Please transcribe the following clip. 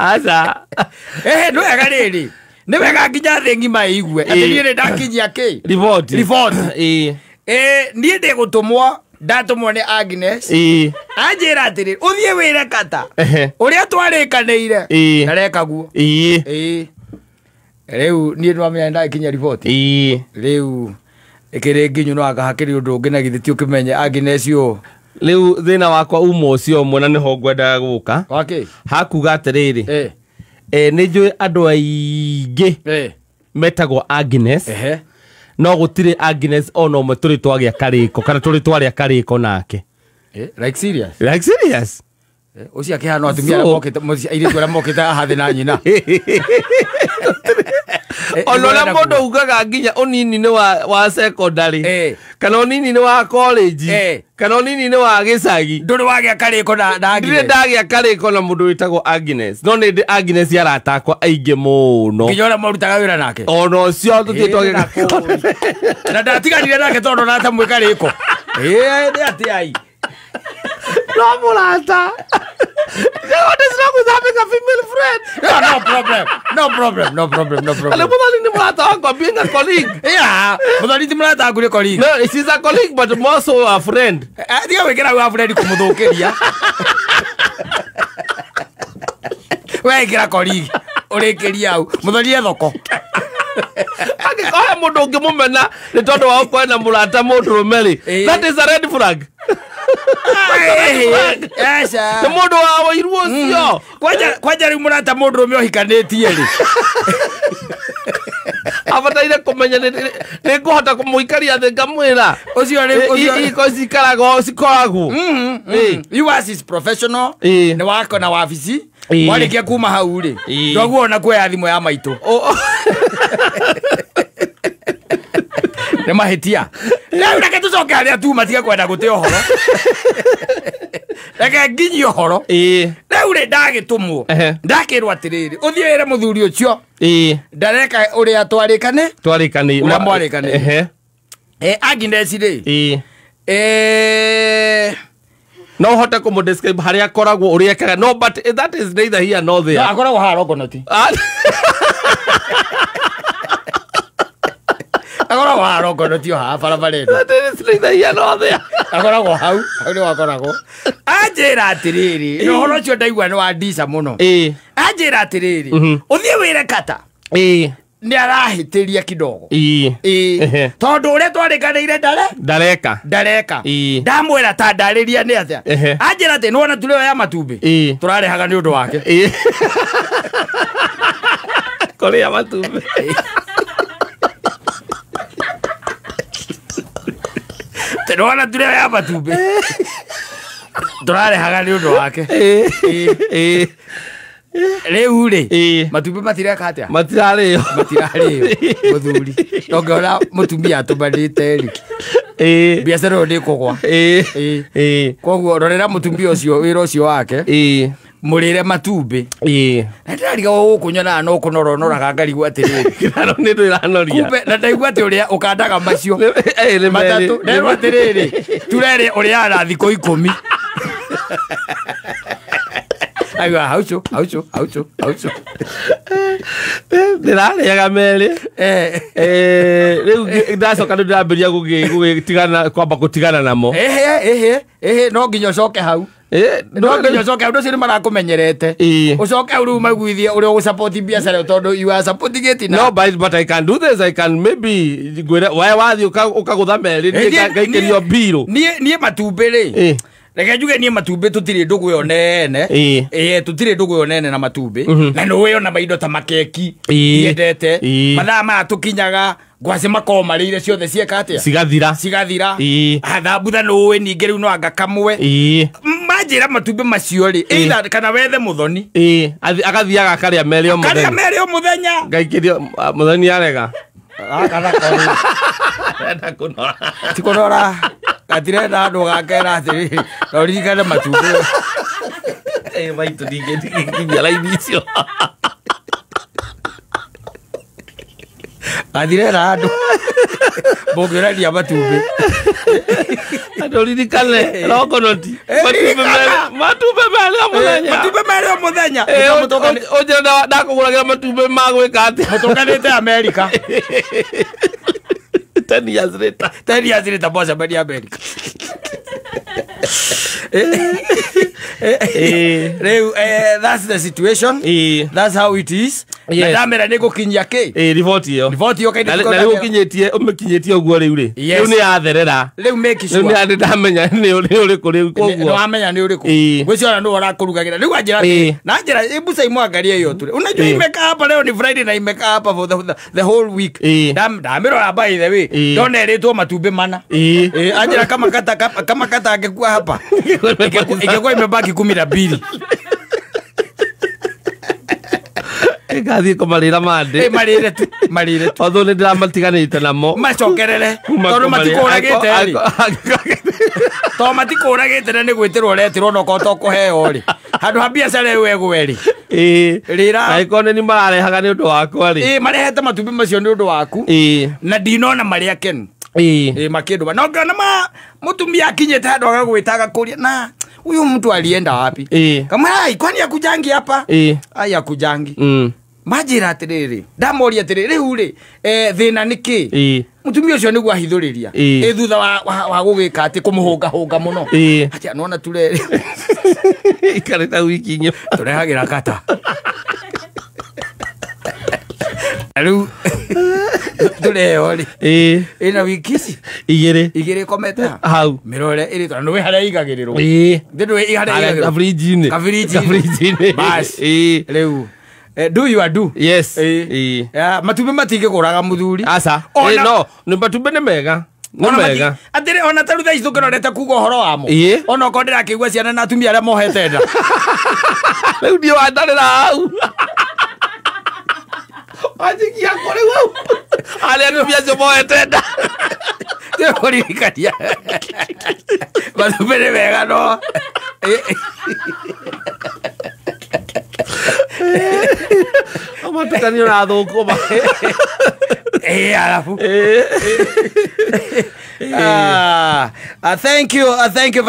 Asa. No yagariri. Nĩ wega nginya thĩ ngima igue. Atĩ niĩ nĩ ndakinyia kĩ? Report. Niĩ ndĩ gũtũmwo ndatumwo ni Agnes anjira atiri uthie wire kata uria twarĩkanĩire ndareka guo riu nie ndwamenya ndakinya report riu ikiri nginyu no agahakiri undu ungi na githiti ukimenya Agnes yo riu thina wakwa umo cio mwana niho ngwendaga guka wake hakuga atiriri ni njui andu aingi metagwo Agnes no gutire Agnes ono umwe turi twagia kariko kana turi twaria kariko nake like serious ucia kihano atumia mokete ire twara mokete hathi na nyina onora mondo ugaga nginya onini ni wa secondary kana onini ni wa college kana onini ni wa gicagi nduri wagia kariko na Agnes ndagia kariko na mundu witagwo Agnes no ni Agnes yaratakwa aingi muno nginyora marutaga wira nake ono cio tutitwagia na ndatiganire nake tondo na tamwe kariko ni ati ai no mulata. What is wrong with having a female friend? No problem. Ale mudali ni mulata wako being a colleague. Yeah, mudali ni mulata wako ni colleague. No, she's a colleague but more so a friend. Diga wekera wa friend kumuthukiria. Wekera colleague. Urekeria au. Mudali thoko. Akikoya mundu ngimumena ni tondu wa kwenda mulata mundu rumeri. That is a red flag. Esa. Ni mundu wa wairu ucio. Kwaja ri mulata mundu rume ohikanetie ri. Abataire kumenya ni kuhota kumuikaria thi ngamwira. Ucio iko cikarago cikoragwo. You was his professional. Ni wako na wabici. Warikia kuma hau ri. Ndoguo na kwe thimo ya maitu. Ni mahitia. Leo reke tucoke aria tu matiga kwenda guti ohoro. Reke nginyi ohoro. Leo ri ndagitumwo. Ndakirwa atiriri. Uthiire muthuri ucio. Ndareka uria twarikane. Uria mwarikane. Agnes ri. No hota kumu describe haria koragwo uria kaga no but that is neither here nor there. Akoragwo harogonoti. Akoragwo harogonoti ha barabarendo. That is neither here nor there. Akoragwo hau ni wakoragwo. Anjira atiriri. No horo cio ndaigua ni wa ndisa muno. Anjira atiriri. Uthie wire kata. Ni arahitiria kidogo. Tondu uria twarikanire ndareka. Ndamwira ta ndariria ni atia. Anjira ati nona tulio ya matumbi. Turarehaga ni undu wake. Korea matumbi. Nona tulio ya matumbi. Turarehaga ni undu wake. Riu ri matumbi matireka atia matirario muthuri ndongora mutumia atumanite ri biacara ndi kugwa koguo rorera mutumia ucio wira ucio wake murire matumbi ndariga gukunyona no kunoronoraga ngarigwa atiriri kirano ni ndiranoria kumbe na ndaigua ati uria ukandaga macio matatu nero atiriri turere uria ara thiko 10 Aywa haucho. Ndirareaga meri. Riu ndacoka ndambiria gugitigana kwamba gutigana namo. No nginya coke hau. No nginya coke hau ndo marakumenyerete. Ucoke hau riu maiguithie uri ugusupport biacara tondu you are supporting it now. No but I can do this. I can maybe why wathi ukagutha meri ngaikirio biro. Nie matumbi ri. Reke njuge nie matumbi tutire ndugu yo nene tutire ndugu yo nene na matumbi na no we ona maindo ta makeki yendete mathaa ma tukinyaga ngwase makoma marire ciothe cieka atia cigathira athambutha no we ninge riu no anga kamwe manjira matumbi macio ri ila kana wethe muthoni agathiaga akaria meri o muthenya ngaikirio muthoni arega kana enda kunora tikunora atirenda andu gakera atiri origana matumbi maitu nginya laini icio atirenda andu bongereria matumbi Adoririkane rokonoti. Matumbĩ merĩ o mũthenya. Ũnjĩra ndakũgũragĩra matumbĩ ma gwĩka atĩa. Mũtũnganĩte Amerika. 10 years later. 10 years later, boss, I'm in America. That's the situation. That's how it is. Ndamera nĩ gũkinyia kĩ? Report iyo. Report iyo kaini na rĩu ũkinyĩtie ũmĩkinyĩtie ũguo rĩu rĩ. Rĩu nĩ yatherera. Rĩu make sure. Rĩu nĩ ndamenya nĩ ũrĩkũ rĩu koguo. Nĩ wamenya nĩ ũrĩkũ. Gwĩciona nĩ ũrakũrugagĩra. Rĩu anjĩra na njĩra ibuca imwangaria hiyo tu. Unajua imekaa hapa leo ni Friday na imekaa hapa for the whole week. Ndamĩrora by the way. Ndona ĩrĩtwo matumbĩ mana. Anjĩra kama kata angekuwa hapa. Ingekuwa imebaki 12. Gathi kumarira mande. Marire tu. Although nĩ ndĩramatiganĩte namo. Macokerere. Tondũ matikũragĩte rĩ. Tondũ matikũragĩte na nĩ gwĩtĩrwo ũretirwo no koto kũheo rĩ. Handũ ha biacara ĩyo ĩgwe rĩ. Rĩra. Angĩkorwo nĩ mararehaga nĩ ũndũ wakwa rĩ. Marehete matumbĩ macio nĩ ũndũ waku. Na ndinona marĩa kenu. Makĩndũma. No ngĩona mũtumia akinyĩte handũ agagwĩtaga kũria na huyu mtu alienda wapi? Kama kwani akujangi hapa? Ai akujangi. Majira atiriri. Ndamoria atiriri uri thina niki. Mutumia ucio niguo ahithuriria. Thutha wa gugika ati kumuhunga muno. Ati anona turere. Ikareta wiki nyo. Turehagira kata. Alu tureo ri. Ina wiki ici igiri kometa. Hau. Mirore iri tondu we haria igagirirwo. Ndu we haria igagirwo. Kafriji-ini. Bas. Riu do you do? Yes. Matumbĩ matingĩgũraga muthuri. Aca. No, nĩ matumbĩ nĩ mega. Nĩ mega. Atĩrĩ ona ta rutha icũkĩrorete kuga ũhoro wamo. Ona ũkorwo ndĩrakĩigua ciana na atumia arĩa mohete nda. Rĩu ndiĩ wandarĩra hau. Wanjikia kũrĩ wau. Arĩa atumia acio mohete nda. Kũririkania. Matumbĩ nĩ mega no. Amatukanio na thũkũma. Alafu. Thank you.